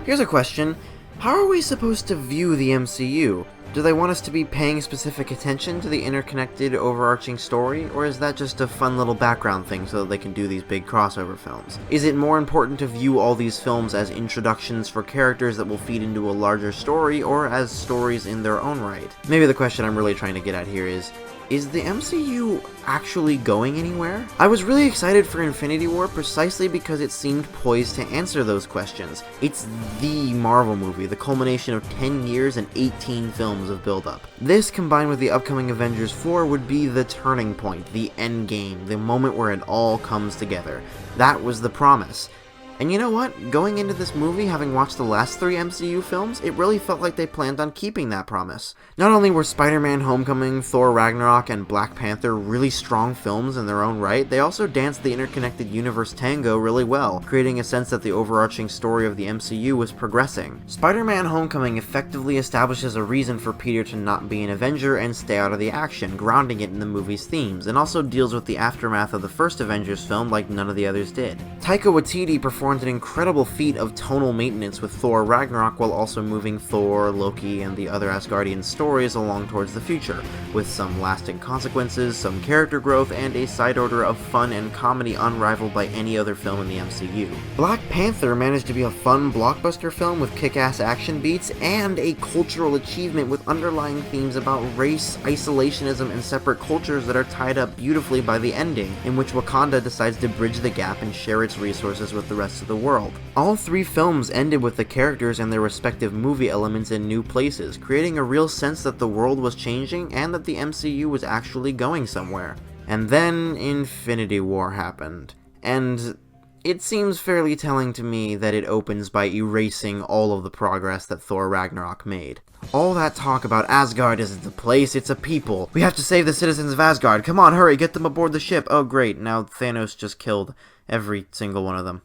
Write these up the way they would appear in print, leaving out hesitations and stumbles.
Here's a question. How are we supposed to view the MCU? Do they want us to be paying specific attention to the interconnected, overarching story, or is that just a fun little background thing so that they can do these big crossover films? Is it more important to view all these films as introductions for characters that will feed into a larger story, or as stories in their own right? Maybe the question I'm really trying to get at here is the MCU actually going anywhere? I was really excited for Infinity War precisely because it seemed poised to answer those questions. It's the Marvel movie, the culmination of 10 years and 18 films of build-up. This, combined with the upcoming Avengers 4, would be the turning point, the end game, the moment where it all comes together. That was the promise. And you know what? Going into this movie, having watched the last 3 MCU films, it really felt like they planned on keeping that promise. Not only were Spider-Man Homecoming, Thor Ragnarok, and Black Panther really strong films in their own right, they also danced the interconnected universe tango really well, creating a sense that the overarching story of the MCU was progressing. Spider-Man Homecoming effectively establishes a reason for Peter to not be an Avenger and stay out of the action, grounding it in the movie's themes, and also deals with the aftermath of the first Avengers film like none of the others did. Taika Waititi performed an incredible feat of tonal maintenance with Thor Ragnarok while also moving Thor, Loki, and the other Asgardian stories along towards the future, with some lasting consequences, some character growth, and a side order of fun and comedy unrivaled by any other film in the MCU. Black Panther managed to be a fun blockbuster film with kick-ass action beats, and a cultural achievement with underlying themes about race, isolationism, and separate cultures that are tied up beautifully by the ending, in which Wakanda decides to bridge the gap and share its resources with the rest of the world. All 3 films ended with the characters and their respective movie elements in new places, creating a real sense that the world was changing and that the MCU was actually going somewhere. And then Infinity War happened. And it seems fairly telling to me that it opens by erasing all of the progress that Thor Ragnarok made. All that talk about Asgard isn't a place, it's a people. We have to save the citizens of Asgard. Come on, hurry, get them aboard the ship. Oh great, now Thanos just killed every single one of them.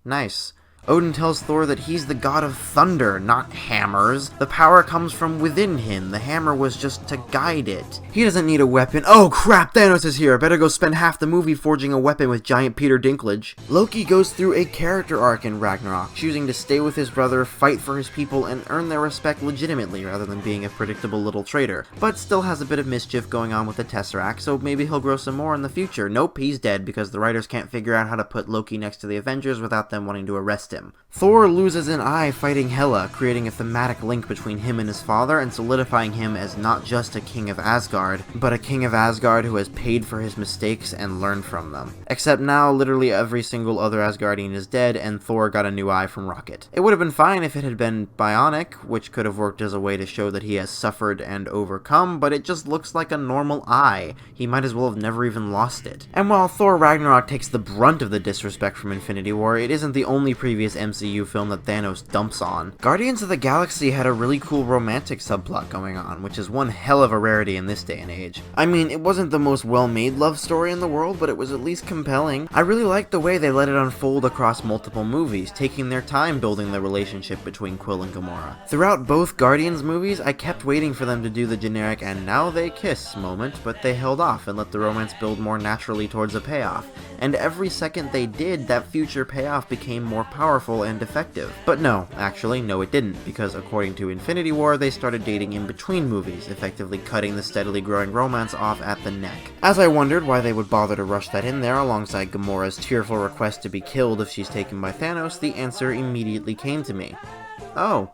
Nice. Odin tells Thor that he's the god of thunder, not hammers. The power comes from within him. The hammer was just to guide it. He doesn't need a weapon. Oh crap, Thanos is here. Better go spend half the movie forging a weapon with giant Peter Dinklage. Loki goes through a character arc in Ragnarok, choosing to stay with his brother, fight for his people, and earn their respect legitimately rather than being a predictable little traitor. But still has a bit of mischief going on with the Tesseract, so maybe he'll grow some more in the future. Nope, he's dead because the writers can't figure out how to put Loki next to the Avengers without them wanting to arrest him. Thor loses an eye fighting Hela, creating a thematic link between him and his father and solidifying him as not just a king of Asgard, but a king of Asgard who has paid for his mistakes and learned from them. Except now literally every single other Asgardian is dead and Thor got a new eye from Rocket. It would have been fine if it had been bionic, which could have worked as a way to show that he has suffered and overcome, but it just looks like a normal eye. He might as well have never even lost it. And while Thor Ragnarok takes the brunt of the disrespect from Infinity War, it isn't the only previous MCU film that Thanos dumps on. Guardians of the Galaxy had a really cool romantic subplot going on, which is one hell of a rarity in this day and age. I mean, it wasn't the most well-made love story in the world, but it was at least compelling. I really liked the way they let it unfold across multiple movies, taking their time building the relationship between Quill and Gamora. Throughout both Guardians movies, I kept waiting for them to do the generic "and now they kiss" moment, but they held off and let the romance build more naturally towards a payoff. And every second they did, that future payoff became more powerful and effective. But no, actually, no it didn't, because according to Infinity War, they started dating in between movies, effectively cutting the steadily growing romance off at the neck. As I wondered why they would bother to rush that in there alongside Gamora's tearful request to be killed if she's taken by Thanos, the answer immediately came to me. Oh.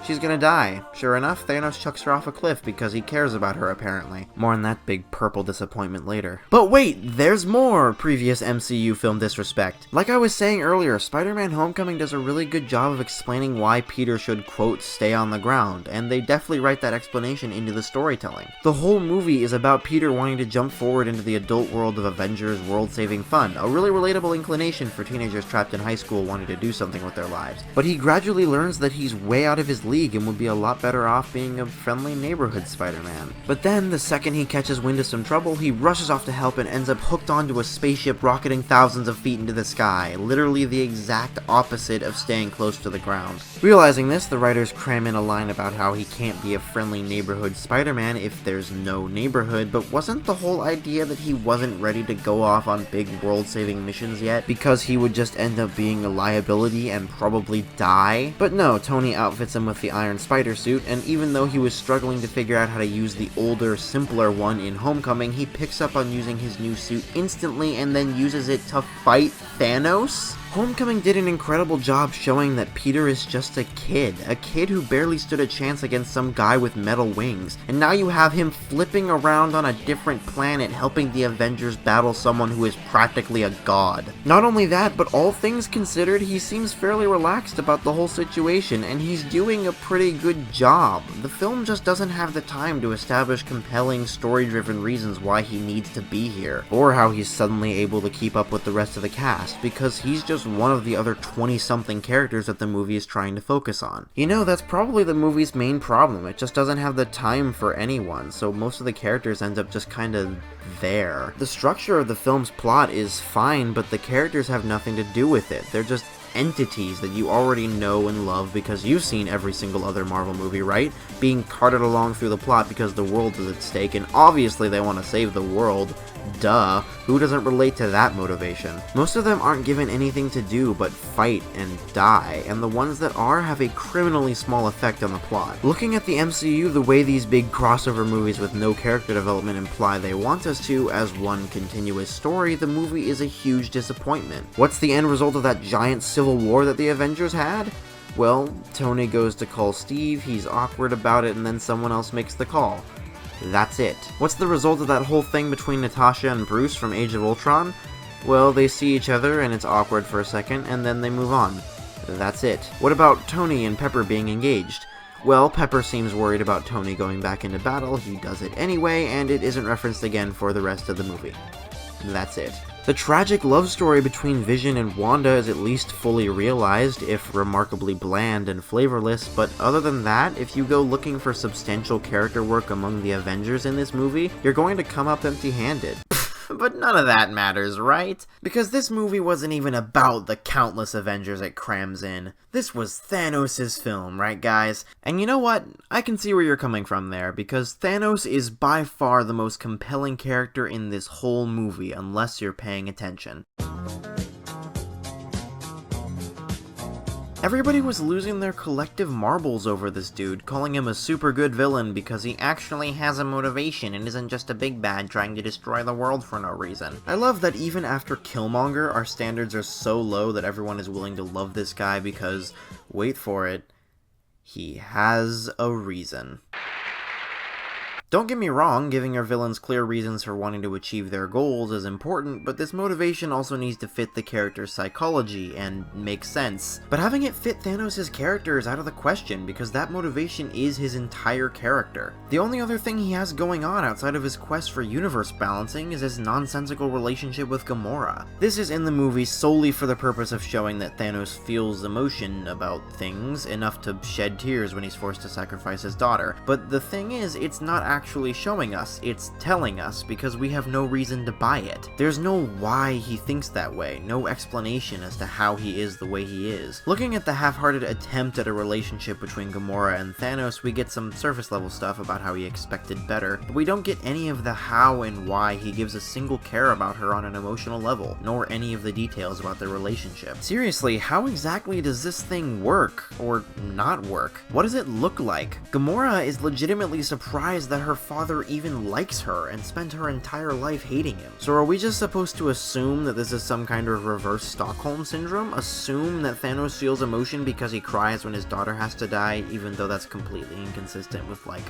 She's gonna die. Sure enough, Thanos chucks her off a cliff because he cares about her, apparently. More on that big purple disappointment later. But wait, there's more previous MCU film disrespect. Like I was saying earlier, Spider-Man Homecoming does a really good job of explaining why Peter should, quote, stay on the ground, and they definitely write that explanation into the storytelling. The whole movie is about Peter wanting to jump forward into the adult world of Avengers world-saving fun, a really relatable inclination for teenagers trapped in high school wanting to do something with their lives. But he gradually learns that he's way out of his his league and would be a lot better off being a friendly neighborhood Spider-Man. But then, the second he catches wind of some trouble, he rushes off to help and ends up hooked onto a spaceship rocketing thousands of feet into the sky, literally the exact opposite of staying close to the ground. Realizing this, the writers cram in a line about how he can't be a friendly neighborhood Spider-Man if there's no neighborhood, but wasn't the whole idea that he wasn't ready to go off on big world-saving missions yet because he would just end up being a liability and probably die? But no, Tony outfits him with the Iron Spider suit, and even though he was struggling to figure out how to use the older, simpler one in Homecoming, he picks up on using his new suit instantly and then uses it to fight Thanos? Homecoming did an incredible job showing that Peter is just a kid who barely stood a chance against some guy with metal wings, and now you have him flipping around on a different planet helping the Avengers battle someone who is practically a god. Not only that, but all things considered, he seems fairly relaxed about the whole situation, and he's doing a pretty good job. The film just doesn't have the time to establish compelling, story-driven reasons why he needs to be here, or how he's suddenly able to keep up with the rest of the cast, because he's just one of the other 20-something characters that the movie is trying to focus on. You know, that's probably the movie's main problem. It just doesn't have the time for anyone, so most of the characters end up just kind of there. The structure of the film's plot is fine, but the characters have nothing to do with it. They're just entities that you already know and love because you've seen every single other Marvel movie, right? Being carted along through the plot because the world is at stake, and obviously they want to save the world. Duh. Who doesn't relate to that motivation? Most of them aren't given anything to do but fight and die, and the ones that are have a criminally small effect on the plot. Looking at the MCU the way these big crossover movies with no character development imply they want us to as one continuous story, the movie is a huge disappointment. What's the end result of that giant civil war that the Avengers had? Well, Tony goes to call Steve, he's awkward about it, and then someone else makes the call. That's it. What's the result of that whole thing between Natasha and Bruce from Age of Ultron? Well, they see each other and it's awkward for a second, and then they move on. That's it. What about Tony and Pepper being engaged? Well, Pepper seems worried about Tony going back into battle, he does it anyway, and it isn't referenced again for the rest of the movie. That's it. The tragic love story between Vision and Wanda is at least fully realized, if remarkably bland and flavorless, but other than that, if you go looking for substantial character work among the Avengers in this movie, you're going to come up empty-handed. But none of that matters, right? Because this movie wasn't even about the countless Avengers it crams in. This was Thanos' film, right guys? And you know what? I can see where you're coming from there, because Thanos is by far the most compelling character in this whole movie, unless you're paying attention. Everybody was losing their collective marbles over this dude, calling him a super good villain because he actually has a motivation and isn't just a big bad trying to destroy the world for no reason. I love that even after Killmonger, our standards are so low that everyone is willing to love this guy because, wait for it, he has a reason. Don't get me wrong, giving your villains clear reasons for wanting to achieve their goals is important, but this motivation also needs to fit the character's psychology and make sense. But having it fit Thanos' character is out of the question, because that motivation is his entire character. The only other thing he has going on outside of his quest for universe balancing is his nonsensical relationship with Gamora. This is in the movie solely for the purpose of showing that Thanos feels emotion about things, enough to shed tears when he's forced to sacrifice his daughter. But the thing is, it's not actually showing us, it's telling us, because we have no reason to buy it. There's no why he thinks that way, no explanation as to how he is the way he is. Looking at the half-hearted attempt at a relationship between Gamora and Thanos, we get some surface level stuff about how he expected better, but we don't get any of the how and why he gives a single care about her on an emotional level, nor any of the details about their relationship. Seriously, how exactly does this thing work? Or not work? What does it look like? Gamora is legitimately surprised that her father even likes her and spent her entire life hating him. So are we just supposed to assume that this is some kind of reverse Stockholm syndrome? Assume that Thanos feels emotion because he cries when his daughter has to die, even though that's completely inconsistent with, like,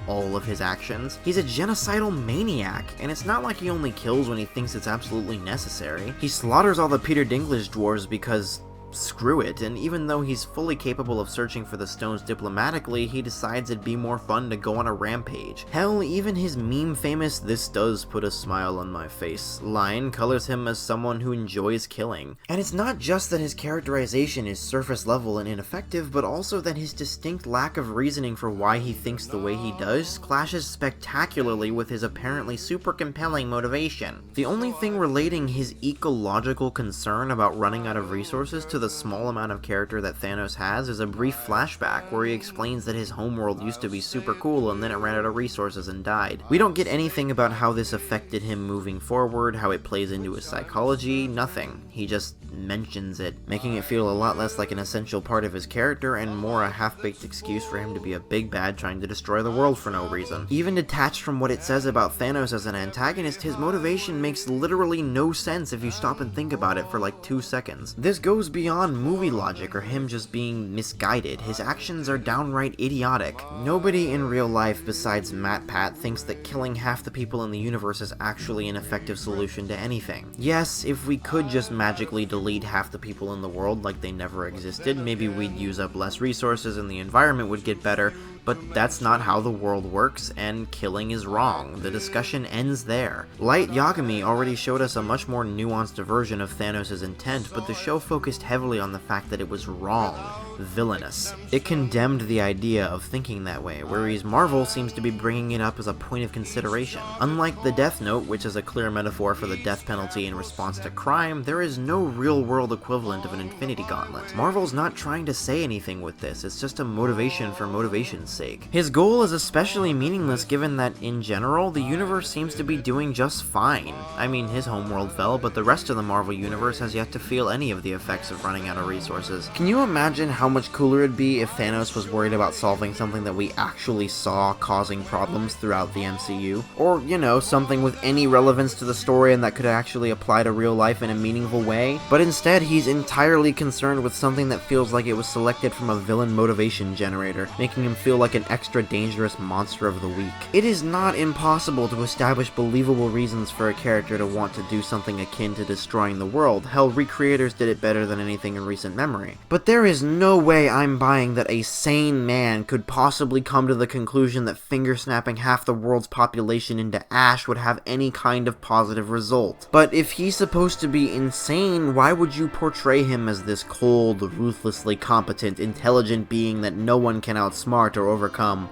all of his actions? He's a genocidal maniac, and it's not like he only kills when he thinks it's absolutely necessary. He slaughters all the Peter Dinklage dwarves because screw it, and even though he's fully capable of searching for the stones diplomatically, he decides it'd be more fun to go on a rampage. Hell, even his meme-famous "this does put a smile on my face" line colors him as someone who enjoys killing. And it's not just that his characterization is surface level and ineffective, but also that his distinct lack of reasoning for why he thinks the way he does clashes spectacularly with his apparently super compelling motivation. The only thing relating his ecological concern about running out of resources to the small amount of character that Thanos has is a brief flashback where he explains that his homeworld used to be super cool and then it ran out of resources and died. We don't get anything about how this affected him moving forward, how it plays into his psychology, nothing. He just mentions it, making it feel a lot less like an essential part of his character and more a half-baked excuse for him to be a big bad trying to destroy the world for no reason. Even detached from what it says about Thanos as an antagonist, his motivation makes literally no sense if you stop and think about it for like 2 seconds. This goes beyond movie logic or him just being misguided. His actions are downright idiotic. Nobody in real life besides MatPat thinks that killing half the people in the universe is actually an effective solution to anything. Yes, if we could just magically delete half the people in the world like they never existed, maybe we'd use up less resources and the environment would get better, but that's not how the world works, and killing is wrong. The discussion ends there. Light Yagami already showed us a much more nuanced version of Thanos' intent, but the show focused heavily on the fact that it was wrong, villainous. It condemned the idea of thinking that way, whereas Marvel seems to be bringing it up as a point of consideration. Unlike the Death Note, which is a clear metaphor for the death penalty in response to crime, there is no real-world equivalent of an Infinity Gauntlet. Marvel's not trying to say anything with this, it's just a motivation for motivation's sake. His goal is especially meaningless given that, in general, the universe seems to be doing just fine. I mean, his homeworld fell, but the rest of the Marvel universe has yet to feel any of the effects of running out of resources. Can you imagine how much cooler it'd be if Thanos was worried about solving something that we actually saw causing problems throughout the MCU? Or, you know, something with any relevance to the story and that could actually apply to real life in a meaningful way? But instead, he's entirely concerned with something that feels like it was selected from a villain motivation generator, making him feel like an extra dangerous monster of the week. It is not impossible to establish believable reasons for a character to want to do something akin to destroying the world. Hell, Recreators did it better than anything in recent memory. But there is no way I'm buying that a sane man could possibly come to the conclusion that finger-snapping half the world's population into ash would have any kind of positive result. But if he's supposed to be insane, why would you portray him as this cold, ruthlessly competent, intelligent being that no one can outsmart or overcome?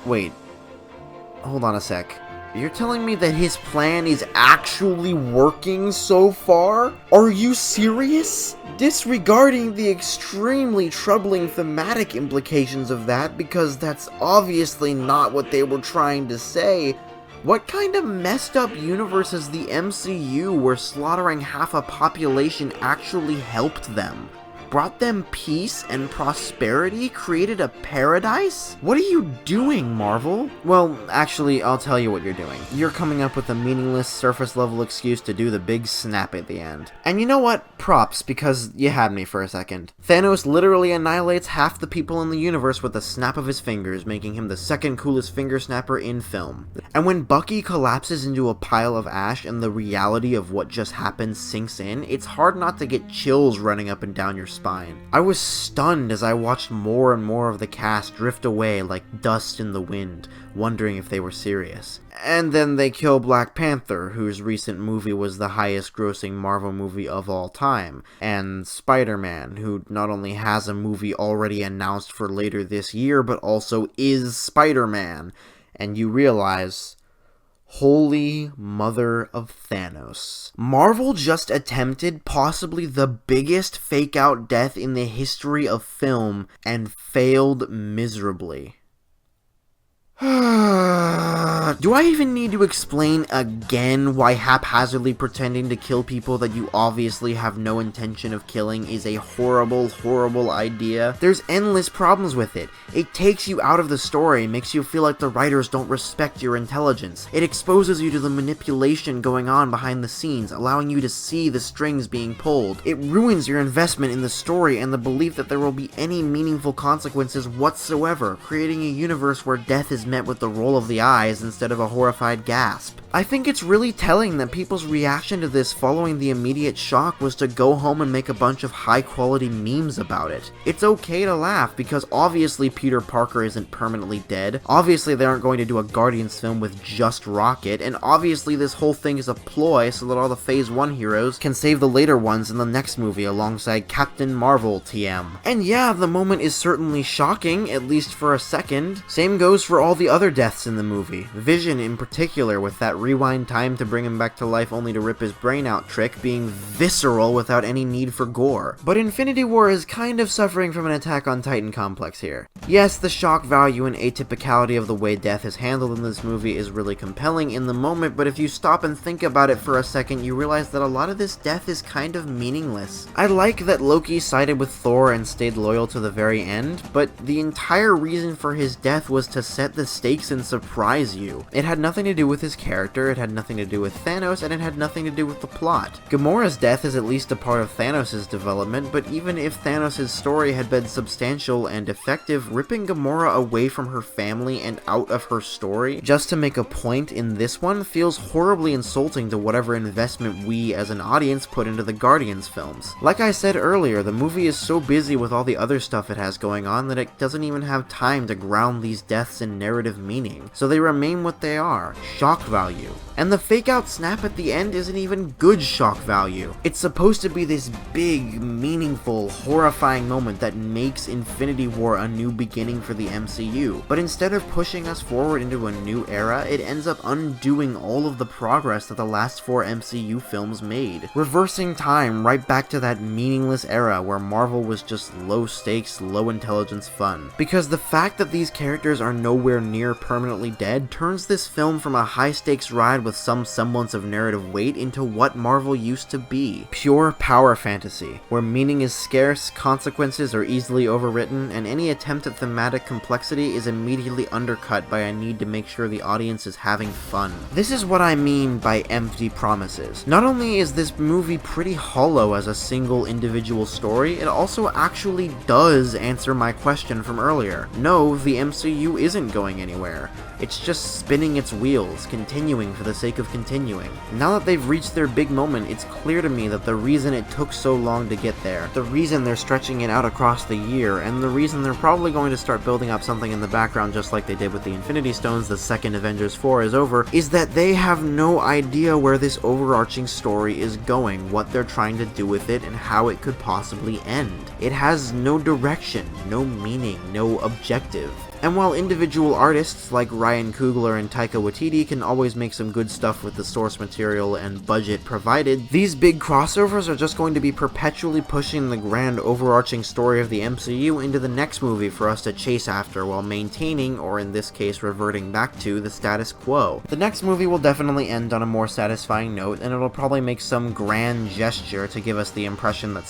Wait, hold on a sec. You're telling me that his plan is actually working so far? Are you serious? Disregarding the extremely troubling thematic implications of that, because that's obviously not what they were trying to say, what kind of messed up universe is the MCU where slaughtering half a population actually helped them? Brought them peace and prosperity? Created a paradise? What are you doing, Marvel? Well, actually, I'll tell you what you're doing. You're coming up with a meaningless, surface-level excuse to do the big snap at the end. And you know what? Props, because you had me for a second. Thanos literally annihilates half the people in the universe with a snap of his fingers, making him the second coolest finger snapper in film. And when Bucky collapses into a pile of ash and the reality of what just happened sinks in, it's hard not to get chills running up and down your spine. I was stunned as I watched more and more of the cast drift away like dust in the wind, wondering if they were serious. And then they kill Black Panther, whose recent movie was the highest grossing Marvel movie of all time, and Spider-Man, who not only has a movie already announced for later this year, but also is Spider-Man. And you realize, holy mother of Thanos. Marvel just attempted possibly the biggest fake-out death in the history of film and failed miserably. Do I even need to explain again why haphazardly pretending to kill people that you obviously have no intention of killing is a horrible, horrible idea? There's endless problems with it. It takes you out of the story, makes you feel like the writers don't respect your intelligence. It exposes you to the manipulation going on behind the scenes, allowing you to see the strings being pulled. It ruins your investment in the story and the belief that there will be any meaningful consequences whatsoever, creating a universe where death is met with the roll of the eyes instead of a horrified gasp. I think it's really telling that people's reaction to this following the immediate shock was to go home and make a bunch of high-quality memes about it. It's okay to laugh because obviously Peter Parker isn't permanently dead, obviously they aren't going to do a Guardians film with just Rocket, and obviously this whole thing is a ploy so that all the Phase 1 heroes can save the later ones in the next movie alongside Captain Marvel TM. And yeah, the moment is certainly shocking, at least for a second. Same goes for all the other deaths in the movie. Vision in particular, with that rewind time to bring him back to life only to rip his brain out trick being visceral without any need for gore. But Infinity War is kind of suffering from an Attack on Titan complex here. Yes, the shock value and atypicality of the way death is handled in this movie is really compelling in the moment, but if you stop and think about it for a second, you realize that a lot of this death is kind of meaningless. I like that Loki sided with Thor and stayed loyal to the very end, but the entire reason for his death was to set the stakes and surprise you. It had nothing to do with his character, it had nothing to do with Thanos, and it had nothing to do with the plot. Gamora's death is at least a part of Thanos' development, but even if Thanos' story had been substantial and effective, ripping Gamora away from her family and out of her story just to make a point in this one feels horribly insulting to whatever investment we as an audience put into the Guardians films. Like I said earlier, the movie is so busy with all the other stuff it has going on that it doesn't even have time to ground these deaths in narrative meaning, so they remain what they are, shock value. And the fake-out snap at the end isn't even good shock value. It's supposed to be this big, meaningful, horrifying moment that makes Infinity War a new beginning for the MCU. But instead of pushing us forward into a new era, it ends up undoing all of the progress that the last 4 MCU films made. Reversing time right back to that meaningless era where Marvel was just low-stakes, low-intelligence fun. Because the fact that these characters are nowhere near permanently dead turns this film from a high-stakes ride with some semblance of narrative weight into what Marvel used to be. Pure power fantasy, where meaning is scarce, consequences are easily overwritten, and any attempt at thematic complexity is immediately undercut by a need to make sure the audience is having fun. This is what I mean by empty promises. Not only is this movie pretty hollow as a single individual story, it also actually does answer my question from earlier. No, the MCU isn't going anywhere. It's just spinning its wheels, continuing for the sake of continuing. Now that they've reached their big moment, it's clear to me that the reason it took so long to get there, the reason they're stretching it out across the year, and the reason they're probably going to start building up something in the background just like they did with the Infinity Stones the second Avengers 4 is over, is that they have no idea where this overarching story is going, what they're trying to do with it, and how it could possibly end. It has no direction, no meaning, no objective. And while individual artists like Ryan Coogler and Taika Waititi can always make some good stuff with the source material and budget provided, these big crossovers are just going to be perpetually pushing the grand overarching story of the MCU into the next movie for us to chase after while maintaining, or in this case reverting back to, the status quo. The next movie will definitely end on a more satisfying note, and it'll probably make some grand gesture to give us the impression that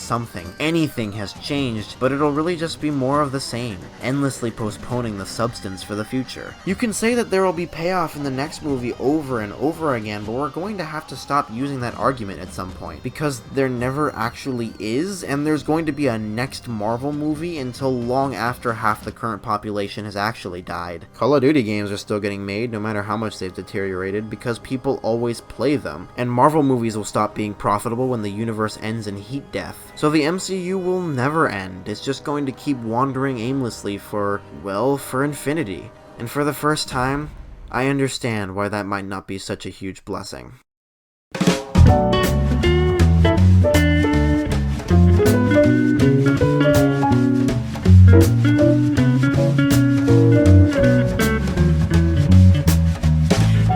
anything has changed, but it'll really just be more of the same, endlessly postponing the substance for the future. You can say that there will be payoff in the next movie over and over again, but we're going to have to stop using that argument at some point, because there never actually is, and there's going to be a next Marvel movie until long after half the current population has actually died. Call of Duty games are still getting made, no matter how much they've deteriorated, because people always play them, and Marvel movies will stop being profitable when the universe ends in heat death. So the MCU will never end. It's just going to keep wandering aimlessly for infinity. And for the first time, I understand why that might not be such a huge blessing.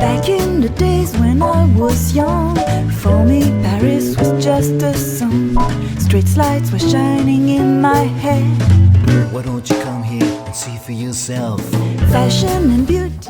Back in the days when I was young, for me Paris was just a song. Street lights were shining in my head. Why don't you come here and see for yourself? Fashion and beauty